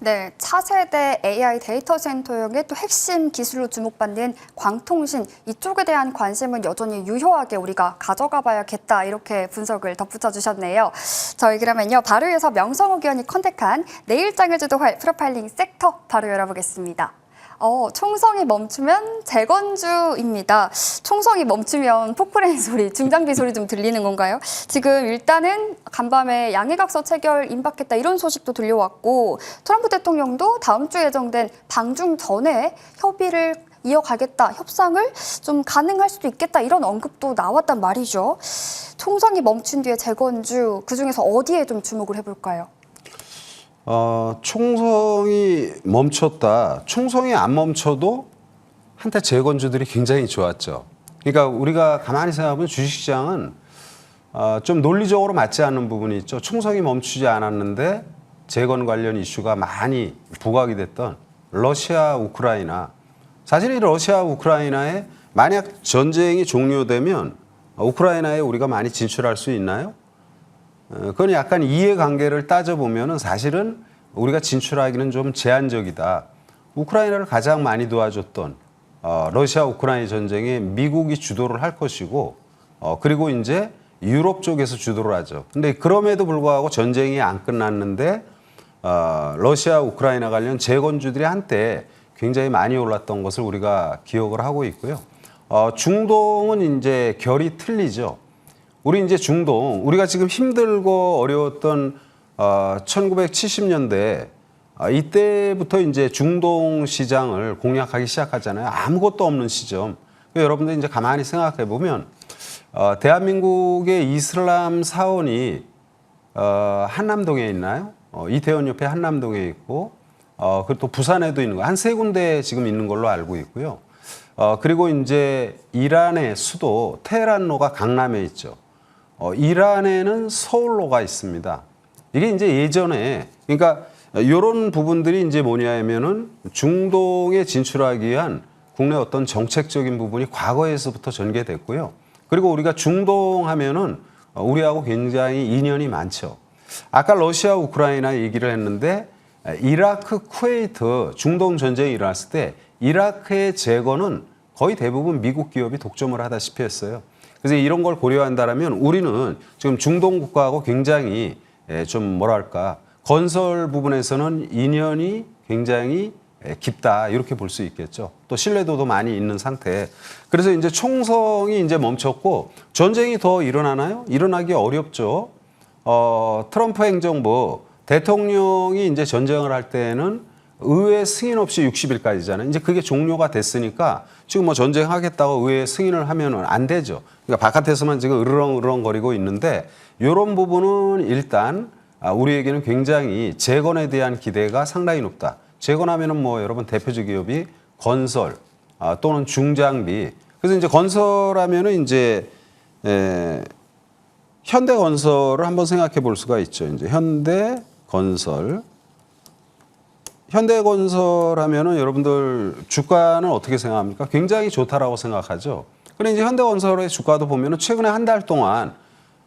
네, 차세대 AI 데이터 센터용의 또 핵심 기술로 주목받는 광통신 이쪽에 대한 관심은 여전히 유효하게 우리가 가져가 봐야겠다 이렇게 분석을 덧붙여 주셨네요. 저희 그러면요 바로에서 명성욱 의원이 컨택한 내일장을 주도할 프로파일링 섹터 바로 열어보겠습니다. 총성이 멈추면 재건주입니다. 총성이 멈추면 폭발하는 소리, 중장비 소리 좀 들리는 건가요? 지금 일단은 간밤에 양해각서 체결 임박했다 이런 소식도 들려왔고 트럼프 대통령도 다음 주 예정된 방중 전에 협의를 이어가겠다, 협상을 좀 가능할 수도 있겠다 이런 언급도 나왔단 말이죠. 총성이 멈춘 뒤에 재건주, 그중에서 어디에 좀 주목을 해볼까요? 총성이 멈췄다. 총성이 안 멈춰도 한때 재건주들이 굉장히 좋았죠. 그러니까 우리가 가만히 생각하면 주식시장은 좀 논리적으로 맞지 않는 부분이 있죠. 총성이 멈추지 않았는데 재건 관련 이슈가 많이 부각이 됐던 러시아, 우크라이나. 사실 이 러시아, 우크라이나에 만약 전쟁이 종료되면 우크라이나에 우리가 많이 진출할 수 있나요? 그건 약간 이해관계를 따져보면 사실은 우리가 진출하기는 좀 제한적이다. 우크라이나를 가장 많이 도와줬던 러시아 우크라이나 전쟁에 미국이 주도를 할 것이고 그리고 이제 유럽 쪽에서 주도를 하죠. 근데 그럼에도 불구하고 전쟁이 안 끝났는데 러시아 우크라이나 관련 재건주들이 한때 굉장히 많이 올랐던 것을 우리가 기억을 하고 있고요. 중동은 이제 결이 틀리죠. 우리 이제 중동, 우리가 지금 힘들고 어려웠던 1970년대 이때부터 이제 중동 시장을 공략하기 시작하잖아요. 아무것도 없는 시점. 여러분들 이제 가만히 생각해 보면 대한민국의 이슬람 사원이 한남동에 있나요? 이태원 옆에 한남동에 있고 그리고 또 부산에도 있는 거 한 세 군데 지금 있는 걸로 알고 있고요. 그리고 이제 이란의 수도 테헤란로가 강남에 있죠. 이란에는 서울로가 있습니다. 이게 이제 예전에, 그러니까 이런 부분들이 이제 뭐냐면은 중동에 진출하기 위한 국내 어떤 정책적인 부분이 과거에서부터 전개됐고요. 그리고 우리가 중동 하면은 우리하고 굉장히 인연이 많죠. 아까 러시아, 우크라이나 얘기를 했는데 이라크, 쿠웨이트 중동 전쟁이 일어났을 때 이라크의 재건은 거의 대부분 미국 기업이 독점을 하다시피 했어요. 그래서 이런 걸 고려한다면 우리는 지금 중동 국가하고 굉장히 좀 뭐랄까 건설 부분에서는 인연이 굉장히 깊다 이렇게 볼 수 있겠죠. 또 신뢰도도 많이 있는 상태. 그래서 이제 총성이 이제 멈췄고 전쟁이 더 일어나나요? 일어나기 어렵죠. 트럼프 행정부 대통령이 이제 전쟁을 할 때는 의회 승인 없이 60일까지잖아요. 이제 그게 종료가 됐으니까 지금 뭐 전쟁하겠다고 의회 승인을 하면은 안 되죠. 그러니까 바깥에서만 지금 으르렁거리고 있는데 이런 부분은 일단 우리에게는 굉장히 재건에 대한 기대가 상당히 높다. 재건하면은 뭐 여러분 대표적 기업이 건설 또는 중장비. 그래서 이제 건설하면은 이제 현대건설을 한번 생각해 볼 수가 있죠. 이제 현대건설하면은 여러분들 주가는 어떻게 생각합니까? 굉장히 좋다라고 생각하죠. 그런데 이제 현대건설의 주가도 보면은 최근에 한 달 동안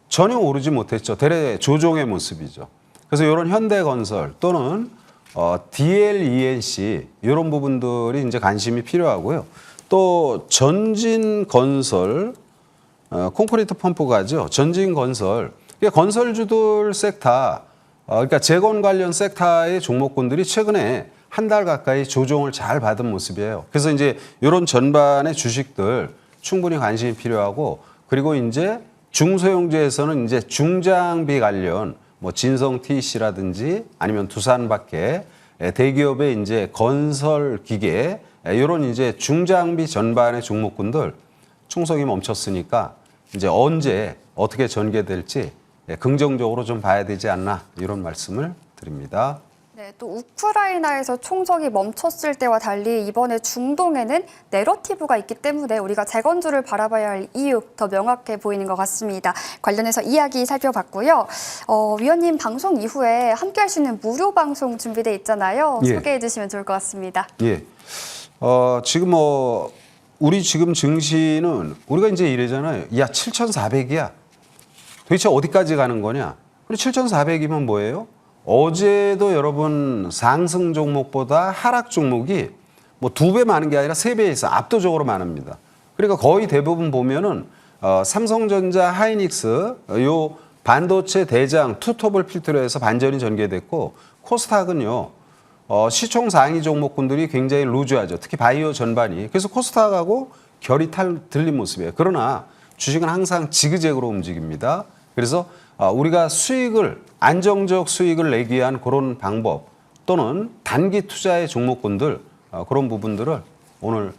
전혀 오르지 못했죠. 대래 조정의 모습이죠. 그래서 이런 현대건설 또는 DLENC 이런 부분들이 이제 관심이 필요하고요. 또 전진건설 콘크리트 펌프가죠. 전진건설. 건설주들 섹터, 그러니까 재건 관련 섹터의 종목군들이 최근에 한 달 가까이 조정을 잘 받은 모습이에요. 그래서 이제 이런 전반의 주식들 충분히 관심이 필요하고 그리고 이제 중소형주에서는 이제 중장비 관련 뭐 진성 TC라든지 아니면 두산밖에 대기업의 이제 건설 기계 이런 이제 중장비 전반의 종목군들 충성이 멈췄으니까 이제 언제 어떻게 전개될지 긍정적으로 좀 봐야 되지 않나 이런 말씀을 드립니다. 네, 또 우크라이나에서 총성이 멈췄을 때와 달리 이번에 중동에는 내러티브가 있기 때문에 우리가 재건주를 바라봐야 할 이유 더 명확해 보이는 것 같습니다. 관련해서 이야기 살펴봤고요. 위원님 방송 이후에 함께할 수 있는 무료 방송 준비돼 있잖아요. 예. 소개해 주시면 좋을 것 같습니다. 예. 지금 뭐 우리 지금 증시는 우리가 이제 이래잖아요. 야 7,400이야. 도대체 어디까지 가는 거냐? 그리고 7,400이면 뭐예요? 어제도 여러분 상승 종목보다 하락 종목이 뭐 2배 많은 게 아니라 3배 이상 압도적으로 많습니다. 그러니까 거의 대부분 보면은 삼성전자, 하이닉스 요 반도체 대장 투톱을 필두로 해서 반전이 전개됐고 코스닥은요 시총 상위 종목군들이 굉장히 루즈하죠. 특히 바이오 전반이. 그래서 코스닥하고 결이 들린 모습이에요. 그러나 주식은 항상 지그재그로 움직입니다. 그래서 우리가 안정적 수익을 내기 위한 그런 방법 또는 단기 투자의 종목군들 그런 부분들을 오늘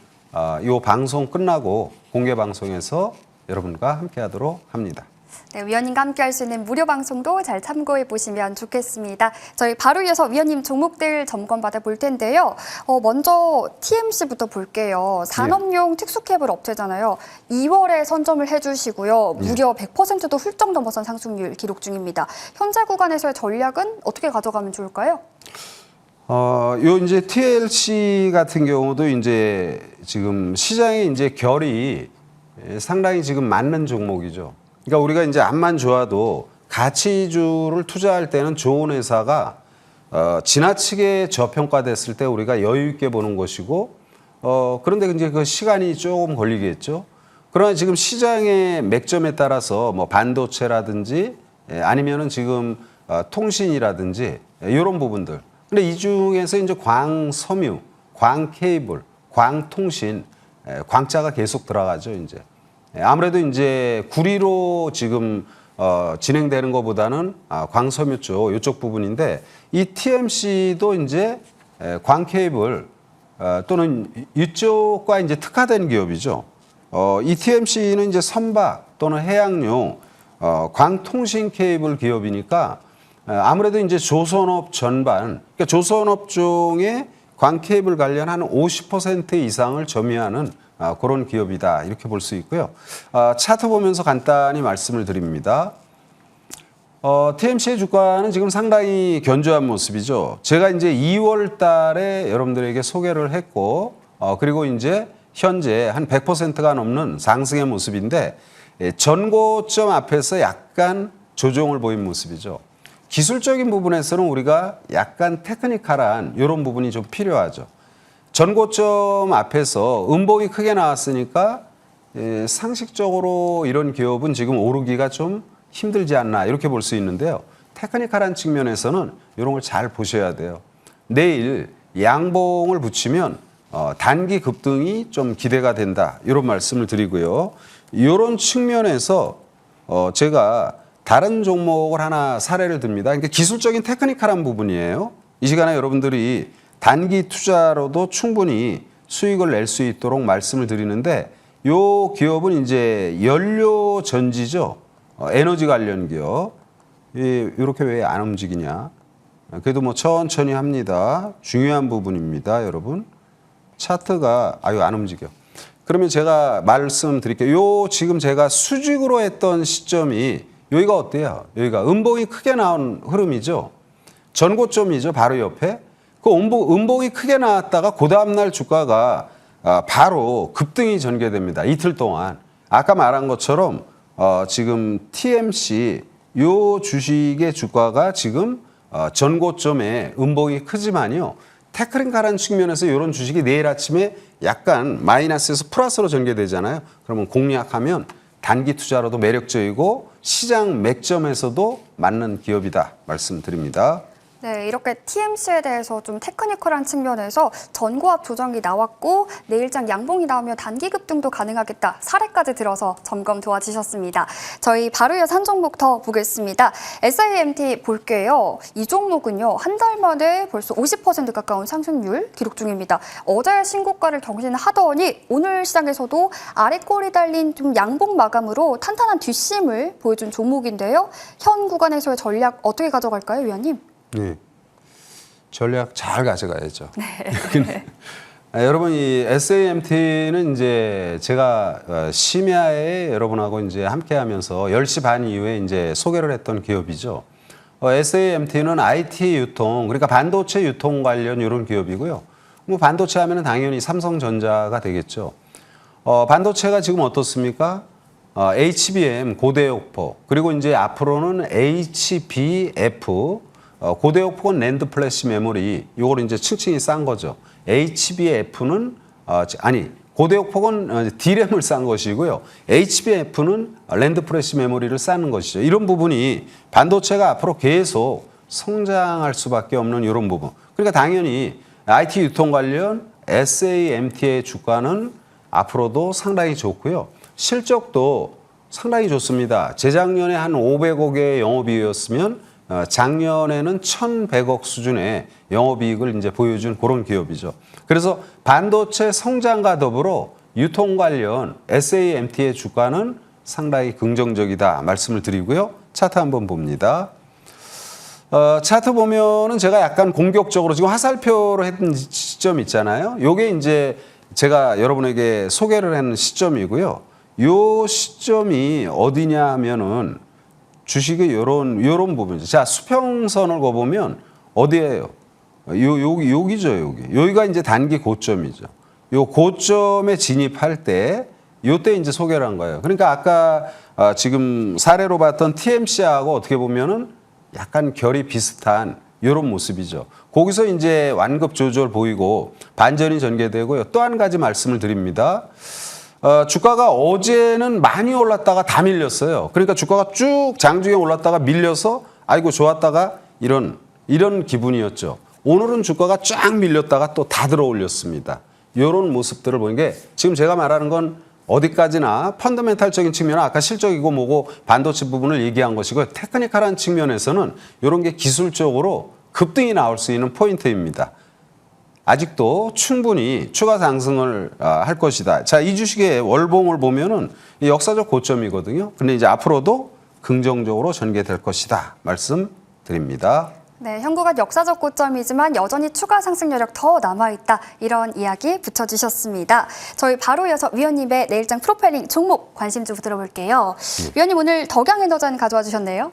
이 방송 끝나고 공개 방송에서 여러분과 함께 하도록 합니다. 네, 위원님과 함께할 수 있는 무료 방송도 잘 참고해 보시면 좋겠습니다. 저희 바로 이어서 위원님 종목들 점검 받아볼 텐데요. 먼저 TMC부터 볼게요. 산업용 특수케이블 업체잖아요. 2월에 선점을 해주시고요. 무려 100%도 훌쩍 넘어선 상승률 기록 중입니다. 현재 구간에서의 전략은 어떻게 가져가면 좋을까요? 요 이제 TLC 같은 경우도 이제 지금 시장의 이제 결이 상당히 지금 맞는 종목이죠. 그러니까 우리가 이제 앞만 좋아도 가치주를 투자할 때는 좋은 회사가 지나치게 저평가됐을 때 우리가 여유 있게 보는 것이고 그런데 이제 그 시간이 조금 걸리겠죠. 그러나 지금 시장의 맥점에 따라서 뭐 반도체라든지 아니면은 지금 통신이라든지 이런 부분들. 근데 이 중에서 이제 광섬유, 광케이블, 광통신, 광자가 계속 들어가죠, 이제. 아무래도 이제 구리로 지금 진행되는 것보다는 광섬유 이쪽 부분인데 이 TMC도 이제 광케이블 또는 이쪽과 이제 특화된 기업이죠. 이 TMC는 이제 선박 또는 해양용 광통신 케이블 기업이니까 아무래도 이제 조선업 전반, 그러니까 조선업종의 광케이블 관련 한 50% 이상을 점유하는 그런 기업이다 이렇게 볼 수 있고요. 차트 보면서 간단히 말씀을 드립니다. TMC의 주가는 지금 상당히 견조한 모습이죠. 제가 이제 2월 달에 여러분들에게 소개를 했고 그리고 이제 현재 한 100%가 넘는 상승의 모습인데 전고점 앞에서 약간 조정을 보인 모습이죠. 기술적인 부분에서는 우리가 약간 테크니컬한 이런 부분이 좀 필요하죠. 전고점 앞에서 음봉이 크게 나왔으니까 상식적으로 이런 기업은 지금 오르기가 좀 힘들지 않나 이렇게 볼 수 있는데요. 테크니컬한 측면에서는 이런 걸 잘 보셔야 돼요. 내일 양봉을 붙이면 단기 급등이 좀 기대가 된다 이런 말씀을 드리고요. 이런 측면에서 제가 다른 종목을 하나 사례를 듭니다. 그러니까 기술적인 테크니컬한 부분이에요. 이 시간에 여러분들이 단기 투자로도 충분히 수익을 낼 수 있도록 말씀을 드리는데 요 기업은 이제 연료 전지죠. 에너지 관련 기업. 이렇게 왜 안 움직이냐. 그래도 뭐 천천히 합니다. 중요한 부분입니다, 여러분. 차트가 안 움직여. 그러면 제가 말씀드릴게요. 요 지금 제가 수직으로 했던 시점이 여기가 어때요? 여기가 음봉이 크게 나온 흐름이죠. 전고점이죠. 바로 옆에. 그 음봉이 크게 나왔다가 그 다음날 주가가 바로 급등이 전개됩니다. 이틀 동안. 아까 말한 것처럼 지금 TMC 요 주식의 주가가 지금 전고점에 음봉이 크지만요. 테크니컬한 측면에서 이런 주식이 내일 아침에 약간 마이너스에서 플러스로 전개되잖아요. 그러면 공략하면 단기 투자로도 매력적이고 시장 맥점에서도 맞는 기업이다 말씀드립니다. 네, 이렇게 TMC에 대해서 좀 테크니컬한 측면에서 전고압 조정이 나왔고 내일장 양봉이 나오면 단기 급등도 가능하겠다. 사례까지 들어서 점검 도와주셨습니다. 저희 바로 이어서 한 종목 더 보겠습니다. SIMT 볼게요. 이 종목은요. 한 달 만에 벌써 50% 가까운 상승률 기록 중입니다. 어제 신고가를 경신하더니 오늘 시장에서도 아래 꼴이 달린 좀 양봉 마감으로 탄탄한 뒷심을 보여준 종목인데요. 현 구간에서의 전략 어떻게 가져갈까요, 위원님? 네. 전략 잘 가져가야죠. 네. 여러분, 이 SAMT는 이제 제가 심야에 여러분하고 이제 함께 하면서 10시 반 이후에 이제 소개를 했던 기업이죠. SAMT는 IT 유통, 그러니까 반도체 유통 관련 이런 기업이고요. 뭐 반도체 하면은 당연히 삼성전자가 되겠죠. 반도체가 지금 어떻습니까? HBM 고대역폭, 그리고 이제 앞으로는 HBF 고대역폭은 랜드 플래시 메모리, 이걸 이제 층층이 싼 거죠. HBF는 고대역폭은 D램을 싼 것이고요. HBF는 랜드 플래시 메모리를 쌓는 것이죠. 이런 부분이 반도체가 앞으로 계속 성장할 수밖에 없는 이런 부분. 그러니까 당연히 IT 유통 관련 SAMT의 주가는 앞으로도 상당히 좋고요. 실적도 상당히 좋습니다. 재작년에 한 500억의 영업이익이었으면 작년에는 1,100억 수준의 영업이익을 이제 보여준 그런 기업이죠. 그래서 반도체 성장과 더불어 유통 관련 SAMT의 주가는 상당히 긍정적이다 말씀을 드리고요. 차트 한번 봅니다. 차트 보면은 제가 약간 공격적으로 지금 화살표로 했던 시점 있잖아요. 요게 이제 제가 여러분에게 소개를 한 시점이고요. 요 시점이 어디냐 하면은 주식의 요런 부분이죠. 자, 수평선을 그어보면 어디예요? 여기죠, 여기. 여기가 이제 단기 고점이죠. 요 고점에 진입할 때, 요때 이제 소개를 한 거예요. 그러니까 아까 지금 사례로 봤던 TMC하고 어떻게 보면은 약간 결이 비슷한 요런 모습이죠. 거기서 이제 완급 조절 보이고 반전이 전개되고요. 또 한 가지 말씀을 드립니다. 주가가 어제는 많이 올랐다가 다 밀렸어요. 그러니까 주가가 쭉 장중에 올랐다가 밀려서 아이고 좋았다가 이런 기분이었죠. 오늘은 주가가 쫙 밀렸다가 또 다 들어 올렸습니다. 이런 모습들을 보는 게 지금 제가 말하는 건 어디까지나 펀더멘탈적인 측면은 아까 실적이고 뭐고 반도체 부분을 얘기한 것이고 테크니컬한 측면에서는 이런 게 기술적으로 급등이 나올 수 있는 포인트입니다. 아직도 충분히 추가 상승을 할 것이다. 자, 이 주식의 월봉을 보면은 역사적 고점이거든요. 근데 이제 앞으로도 긍정적으로 전개될 것이다. 말씀드립니다. 네, 현구간 역사적 고점이지만 여전히 추가 상승 여력 더 남아있다. 이런 이야기 붙여주셨습니다. 저희 바로 이어서 위원님의 내일장 프로파일링 종목 관심 좀 들어볼게요. 위원님 오늘 덕양에너전 가져와 주셨네요.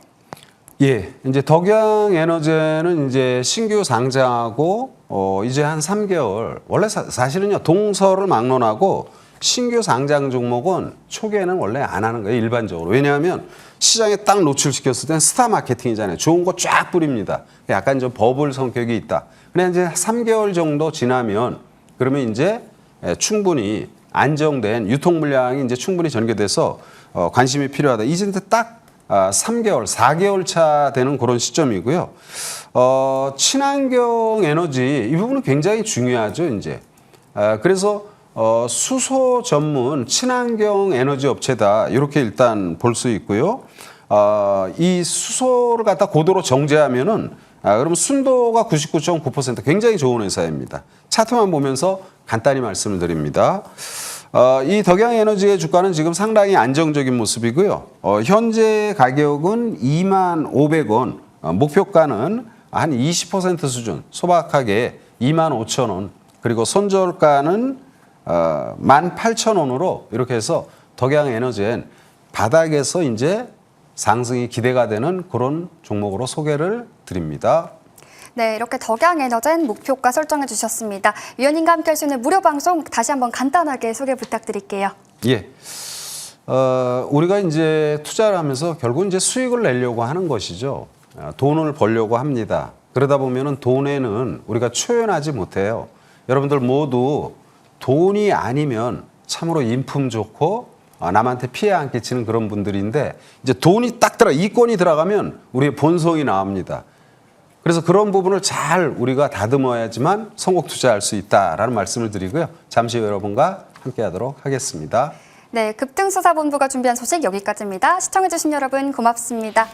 예, 이제 덕양에너제는 이제 신규 상장하고 이제 한 3개월. 원래 사실은요 동서를 막론하고 신규 상장 종목은 초기에는 원래 안 하는 거예요 일반적으로. 왜냐하면 시장에 딱 노출시켰을 땐 스타 마케팅이잖아요. 좋은 거 쫙 뿌립니다. 약간 좀 버블 성격이 있다. 근데 이제 3개월 정도 지나면 그러면 이제 충분히 안정된 유통 물량이 이제 충분히 전개돼서 관심이 필요하다. 이제 딱 3개월, 4개월 차 되는 그런 시점이고요. 친환경 에너지 이 부분은 굉장히 중요하죠, 이제. 그래서 수소 전문 친환경 에너지 업체다. 이렇게 일단 볼 수 있고요. 이 수소를 갖다 고도로 정제하면은 그럼 순도가 99.9% 굉장히 좋은 회사입니다. 차트만 보면서 간단히 말씀을 드립니다. 이 덕양에너지의 주가는 지금 상당히 안정적인 모습이고요. 현재 가격은 25,500원, 목표가는 한 20% 수준, 소박하게 25,000원, 그리고 손절가는 18,000원으로 이렇게 해서 덕양에너지엔 바닥에서 이제 상승이 기대가 되는 그런 종목으로 소개를 드립니다. 네, 이렇게 덕양에너젠 목표가 설정해 주셨습니다. 위원님과 함께 할 수 있는 무료 방송 다시 한번 간단하게 소개 부탁드릴게요. 예. 우리가 이제 투자를 하면서 결국 이제 수익을 내려고 하는 것이죠. 돈을 벌려고 합니다. 그러다 보면은 돈에는 우리가 초연하지 못해요. 여러분들 모두 돈이 아니면 참으로 인품 좋고 남한테 피해 안 끼치는 그런 분들인데 이제 돈이 딱 이권이 들어가면 우리의 본성이 나옵니다. 그래서 그런 부분을 잘 우리가 다듬어야지만 성공 투자할 수 있다라는 말씀을 드리고요. 잠시 후 여러분과 함께하도록 하겠습니다. 네, 급등수사본부가 준비한 소식 여기까지입니다. 시청해주신 여러분 고맙습니다.